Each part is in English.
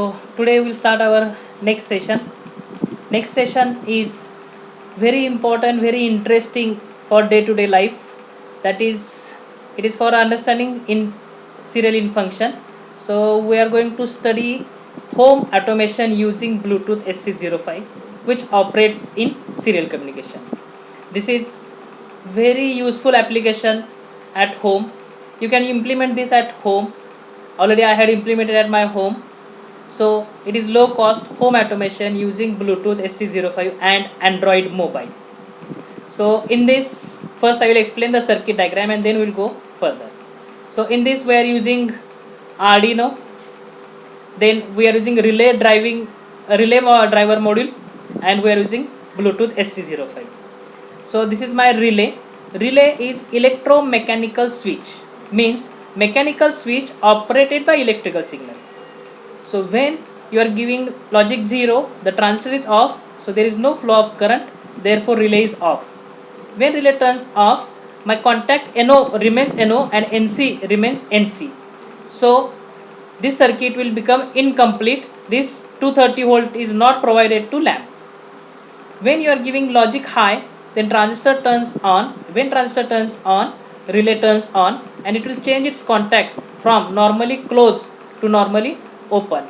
Today we will start our next session. Next session is very important, very interesting for day-to-day life. That is, it is for understanding in serial in function. So we are going to study home automation using Bluetooth SC05, which operates in serial communication. This is very useful application at home. You can implement this at home. Already I had implemented at my home. So it is low cost home automation using Bluetooth SC05 and Android mobile. So in this, first I will explain the circuit diagram and then we will go further. So in this we are using Arduino, then we are using relay driver module, and we are using Bluetooth SC05. So this is my relay. Relay is electromechanical switch, means mechanical switch operated by electrical signal. So when you are giving logic 0, the transistor is off, so there is no flow of current, therefore relay is off. When relay turns off, my contact NO remains NO and NC remains NC. So this circuit will become incomplete. This 230 volt is not provided to lamp. When you are giving logic high, then transistor turns on. When transistor turns on, relay turns on, and it will change its contact from normally close to normally open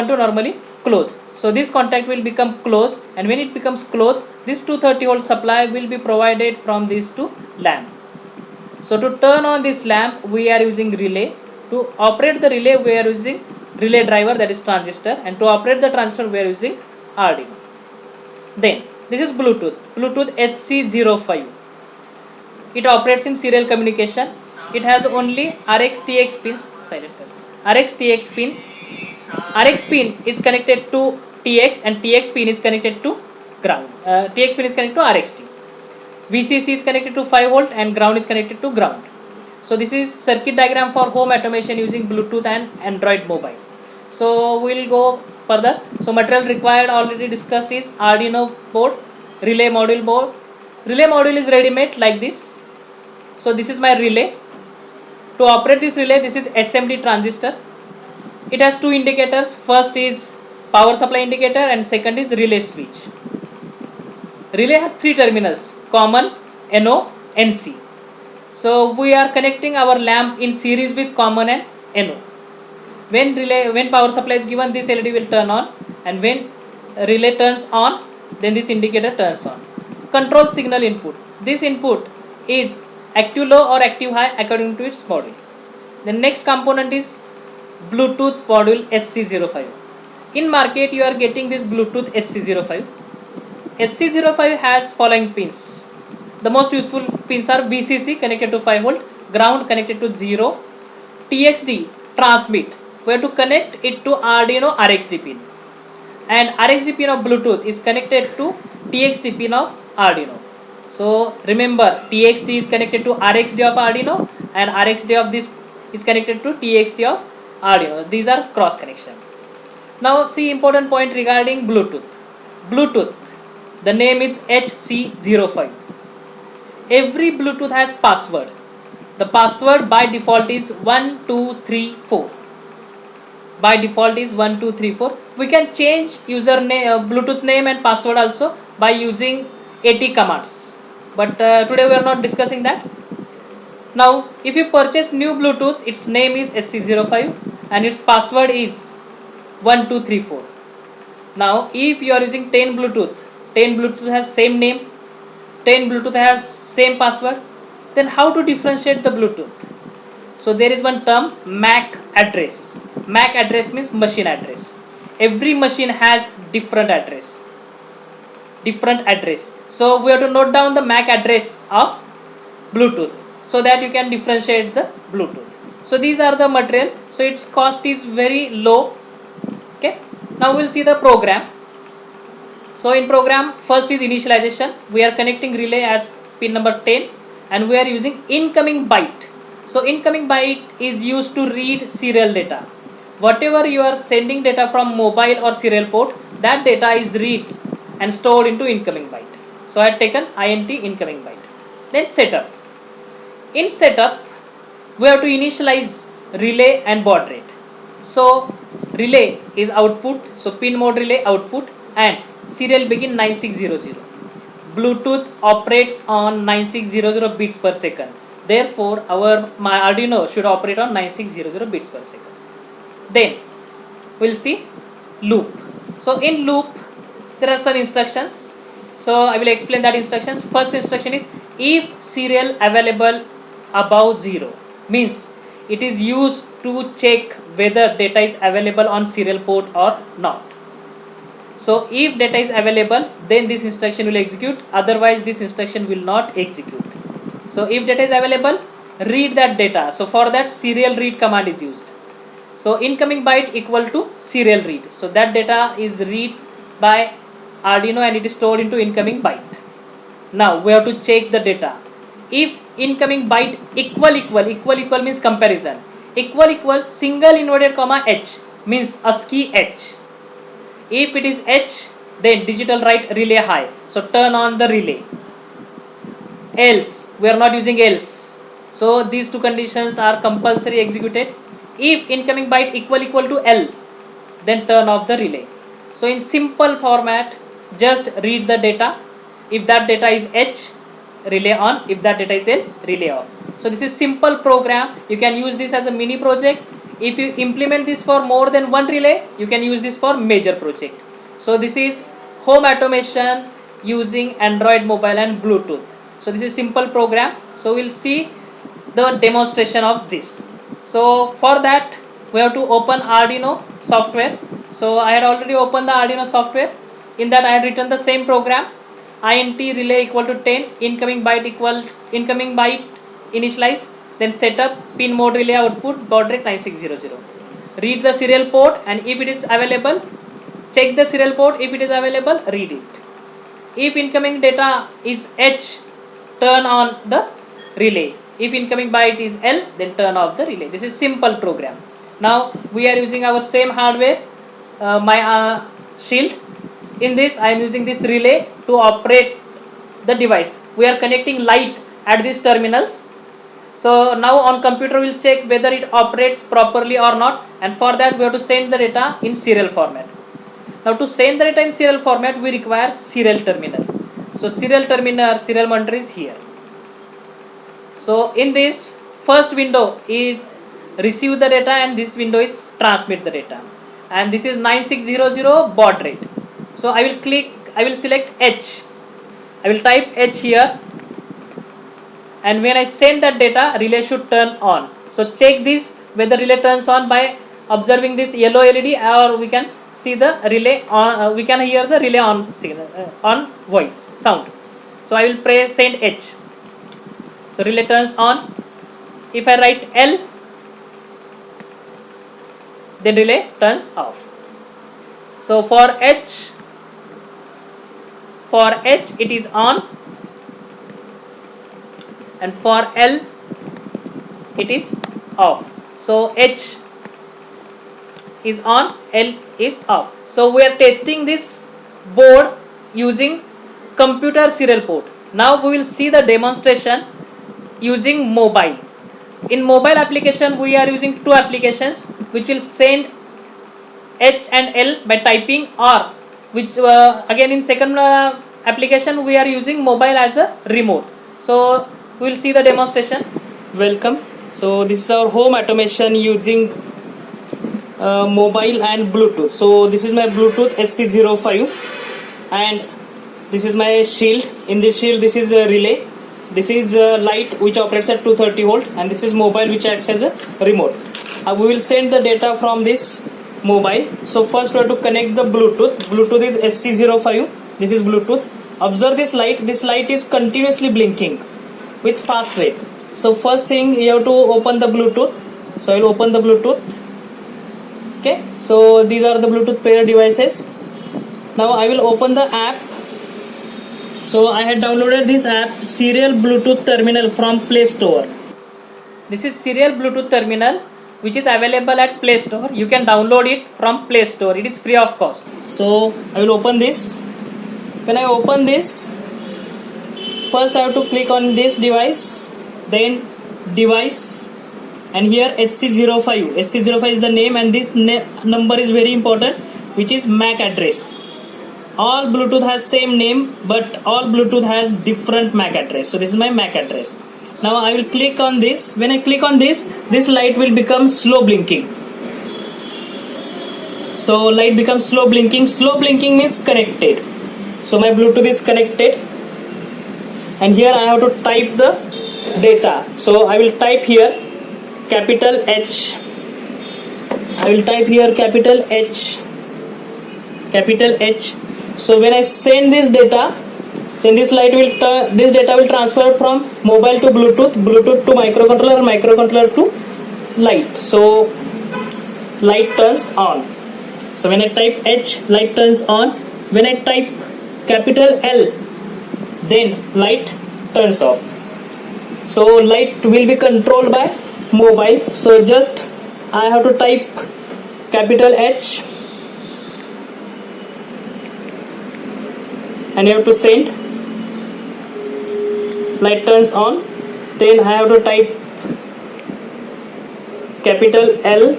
to normally close. So this contact will become close, and when it becomes close, this 230 volt supply will be provided from this to lamp. So to turn on this lamp, we are using relay. To operate the relay, we are using relay driver, that is transistor, and to operate the transistor, we are using Arduino. Then this is Bluetooth HC05. It operates in serial communication. It has only RX-TX pins. RX-TX pin. RX pin is connected to TX and TX pin is connected to ground. TX pin is connected to RXT. VCC is connected to 5 volt and ground is connected to ground. So this is circuit diagram for home automation using Bluetooth and Android mobile. So we will go further. So material required already discussed is Arduino board, relay module board. Relay module is ready made like this. So this is my relay. To operate this relay, this is SMD transistor. It has two indicators. First is power supply indicator and second is relay switch. Relay has three terminals: common, NO, NC. So we are connecting our lamp in series with common and NO. When power supply is given, this LED will turn on, and when relay turns on, then this indicator turns on. Control signal input. This input is active low or active high according to its module. The next component is Bluetooth module SC05. In market you are getting this Bluetooth SC05. SC05 has following pins. The most useful pins are VCC connected to 5 volt, ground connected to 0, TXD transmit. We have to connect it to Arduino RXD pin, and RXD pin of Bluetooth is connected to TXD pin of Arduino. So remember, TXD is connected to RXD of Arduino and RXD of this is connected to TXD of Arduino. These are cross connection. Now see important point regarding Bluetooth. Bluetooth, the name is HC05. Every Bluetooth has password. The password by default is 1234. By default is 1234. We can change username, Bluetooth name and password also by using AT commands. But today we are not discussing that. Now if you purchase new Bluetooth, its name is SC05 and its password is 1234. Now if you are using 10 Bluetooth has same name, 10 Bluetooth has same password, then how to differentiate the Bluetooth? So there is one term, MAC address. MAC address means machine address. Every machine has different address. So we have to note down the MAC address of Bluetooth so that you can differentiate the Bluetooth. So these are the material. So its cost is very low. Okay. Now we'll see the program. So in program, first is initialization. We are connecting relay as pin number 10 and we are using incoming byte. So incoming byte is used to read serial data. Whatever you are sending data from mobile or serial port, that data is read and stored into incoming byte. So I have taken INT incoming byte. Then setup. In setup, we have to initialize relay and baud rate. So relay is output, so pin mode relay output, and serial begin 9600. Bluetooth operates on 9600 bits per second. Therefore, my Arduino should operate on 9600 bits per second. Then we'll see loop. So in loop there are some instructions. So I will explain that instructions. First instruction is if serial available above 0, means it is used to check whether data is available on serial port or not. So if data is available, then this instruction will execute, otherwise this instruction will not execute. So if data is available, read that data. So for that serial read command is used. So incoming byte equal to serial read. So that data is read by Arduino and it is stored into incoming byte. Now we have to check the data. If incoming byte equal means comparison. Equal single inverted comma H means ASCII H. If it is H, then digital write relay high. So turn on the relay. Else, we are not using else. So these two conditions are compulsory executed. If incoming byte equal to L, then turn off the relay. So in simple format, just read the data. If that data is H, relay on. If that data is L, relay off. So this is simple program. You can use this as a mini project. If you implement this for more than one relay, you can use this for major project. So this is home automation using Android mobile and Bluetooth. So this is simple program. So we'll see the demonstration of this. So for that we have to open Arduino software. So I had already opened the Arduino software. In that I had written the same program. int relay equal to 10, incoming byte initialize, then set up pin mode relay output baud rate 9600. Read the serial port and if it is available, check the serial port. If it is available, read it. If incoming data is H, turn on the relay. If incoming byte is L, then turn off the relay. This is simple program. Now we are using our same hardware, my shield. In this I am using this relay to operate the device. We are connecting light at these terminals. So now on computer we will check whether it operates properly or not, and for that we have to send the data in serial format. Now to send the data in serial format we require serial terminal. So serial terminal, serial monitor is here. So in this first window is receive the data and this window is transmit the data, and this is 9600 baud rate. So I will select H. I will type H here, and when I send that data, relay should turn on. So check this whether relay turns on by observing this yellow LED, or we can see the relay on. We can hear the relay on signal on voice sound. So I will press send H. So relay turns on. If I write L, then relay turns off. So for H it is on, and for L it is off. So H is on, L is off. So we are testing this board using computer serial port. Now we will see the demonstration using mobile. In mobile application we are using two applications which will send H and L by typing, or which again in second application we are using mobile as a remote. So we will see the demonstration. Welcome. So this is our home automation using mobile and Bluetooth. So this is my Bluetooth SC05 and this is my shield. In this shield this is a relay, this is a light which operates at 230 volt, and this is mobile which acts as a remote. We will send the data from this mobile. So first we have to connect the Bluetooth. Bluetooth is SC05. This is Bluetooth. Observe this light. This light is continuously blinking with fast rate. So first thing you have to open the Bluetooth. So I will open the Bluetooth. Okay. So these are the Bluetooth pair devices. Now I will open the app. So I had downloaded this app, Serial Bluetooth Terminal, from Play Store. This is Serial Bluetooth Terminal, which is available at Play Store. You can download it from Play Store. It is free of cost. So I will open this. When I open this, first I have to click on this device, then device, and here HC05. HC05 is the name, and this number is very important, which is MAC address. All Bluetooth has same name, but all Bluetooth has different MAC address. So this is my MAC address. Now I will click on this. When I click on this light will become slow blinking. So light becomes slow blinking. Slow blinking means connected. So my Bluetooth is connected, and here I have to type the data. So I will type here capital H. I will type here capital H. Capital H. So when I send this data, then this data will transfer from mobile to Bluetooth, Bluetooth to microcontroller, microcontroller to light. So light turns on. So when I type H, light turns on. When I type capital L, then light turns off. So light will be controlled by mobile. So just I have to type capital H, and you have to send. Light turns on. Then I have to type capital L,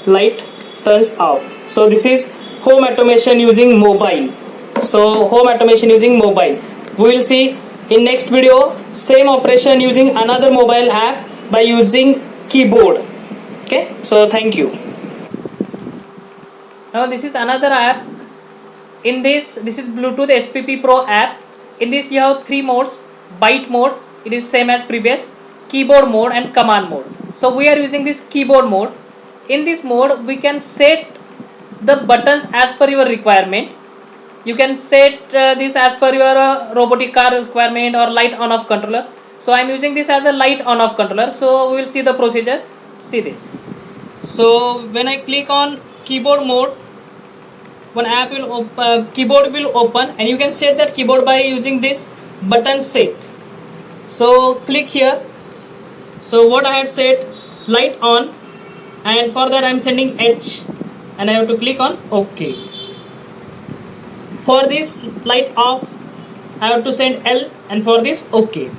light turns off. So this is home automation using mobile. So home automation using mobile. We will see in next video same operation using another mobile app by using keyboard. Okay, so thank you. Now this is another app. In this is Bluetooth SPP Pro app. In this you have three modes. Byte mode, it is same as previous. Keyboard mode and command mode. So we are using this keyboard mode. In this mode we can set the buttons as per your requirement. You can set this as per your robotic car requirement or light on off controller. So I am using this as a light on off controller. So we will see the procedure. See this. So when I click on keyboard mode, one app will keyboard will open, and you can set that keyboard by using this button set. So click here. So what I had set, light on, and for that I am sending H, and I have to click on OK. For this light off, I have to send L, and for this OK.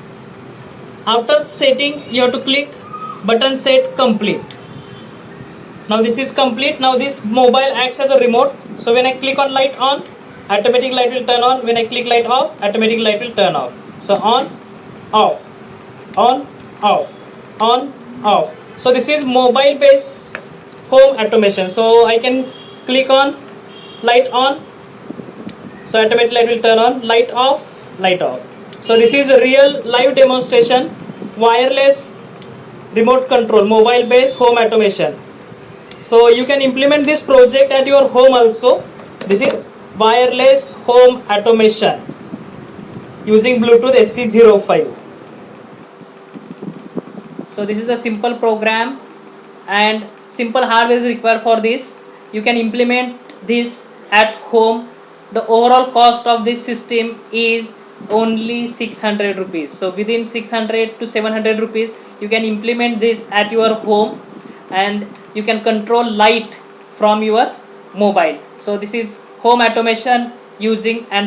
After setting, you have to click button set complete. Now this is complete. Now this mobile acts as a remote. So when I click on light on, automatic light will turn on. When I click light off, automatic light will turn off. So on, off, on, off, on, off. So this is mobile based home automation. So I can click on light on, so automatic light will turn on, light off, light off. So this is a real live demonstration, wireless remote control, mobile based home automation. So you can implement this project at your home also. This is wireless home automation using Bluetooth SC05. So this is the simple program, and simple hardware is required for this. You can implement this at home. The overall cost of this system is only 600 rupees. So within 600 to 700 rupees you can implement this at your home, and you can control light from your mobile. So this is home automation using and